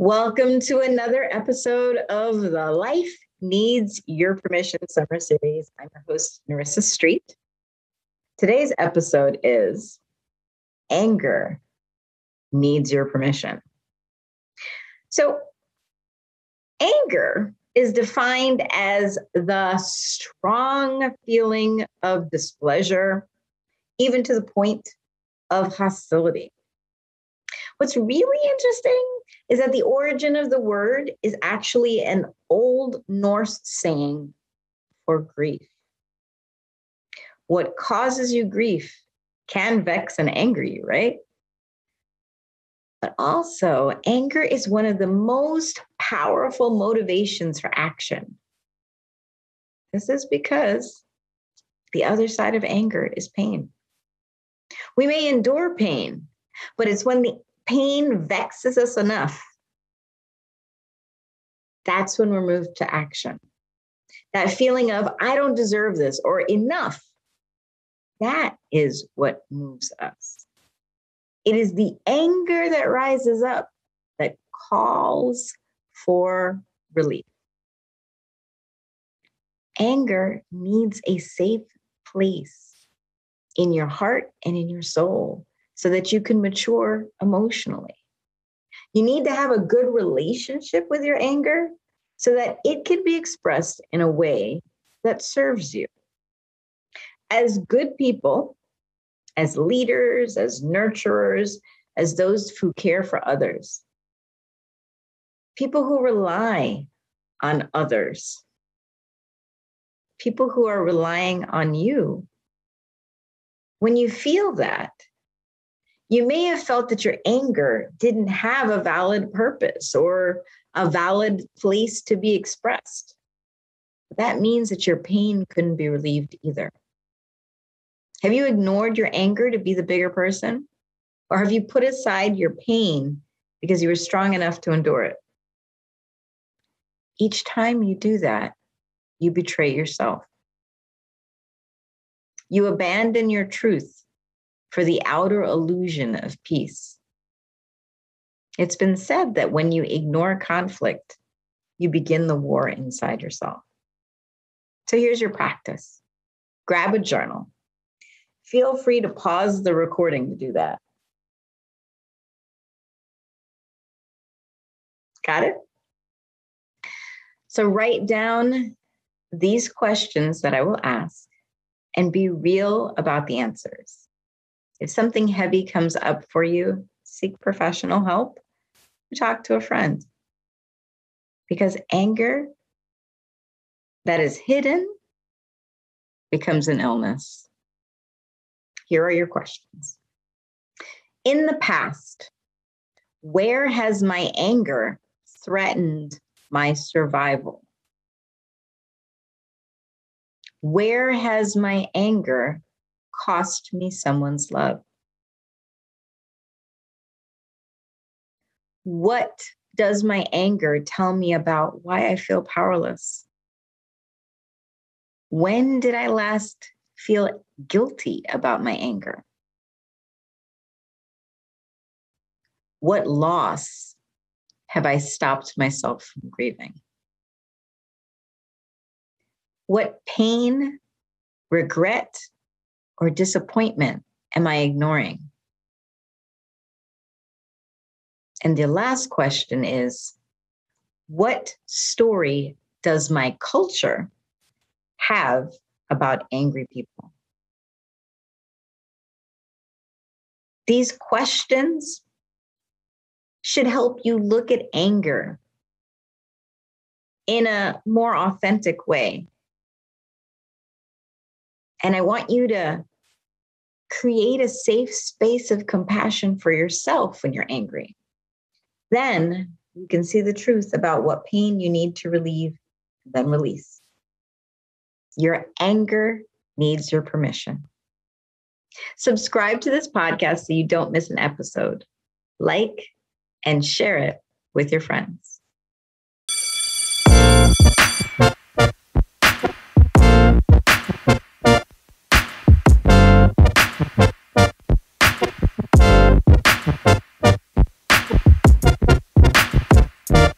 Welcome to another episode of the Life Needs Your Permission Summer Series. I'm your host, Nerissa Street. Today's episode is Anger Needs Your Permission. So, anger is defined as the strong feeling of displeasure, even to the point of hostility. What's really interesting is that the origin of the word is actually an Old Norse saying for grief. What causes you grief can vex and anger you, right? But also, anger is one of the most powerful motivations for action. This is because the other side of anger is pain. We may endure pain, but it's when the pain vexes us enough, that's when we're moved to action. That feeling of, I don't deserve this, or enough, that is what moves us. It is the anger that rises up that calls for relief. Anger needs a safe place in your heart and in your soul, so that you can mature emotionally. You need to have a good relationship with your anger so that it can be expressed in a way that serves you. As good people, as leaders, as nurturers, as those who care for others, people who rely on others, people who are relying on you, when you feel that, you may have felt that your anger didn't have a valid purpose or a valid place to be expressed. That means that your pain couldn't be relieved either. Have you ignored your anger to be the bigger person? Or have you put aside your pain because you were strong enough to endure it? Each time you do that, you betray yourself. You abandon your truth for the outer illusion of peace. It's been said that when you ignore conflict, you begin the war inside yourself. So here's your practice. Grab a journal. Feel free to pause the recording to do that. Got it? So write down these questions that I will ask and be real about the answers. If something heavy comes up for you, seek professional help or talk to a friend. Because anger that is hidden becomes an illness. Here are your questions. In the past, where has my anger threatened my survival? Where has my anger cost me someone's love? What does my anger tell me about why I feel powerless? When did I last feel guilty about my anger? What loss have I stopped myself from grieving? What pain, regret, or disappointment am I ignoring? And the last question is, what story does my culture have about angry people? These questions should help you look at anger in a more authentic way. And I want you to create a safe space of compassion for yourself when you're angry. Then you can see the truth about what pain you need to relieve, then release. Your anger needs your permission. Subscribe to this podcast so you don't miss an episode. Like and share it with your friends. you.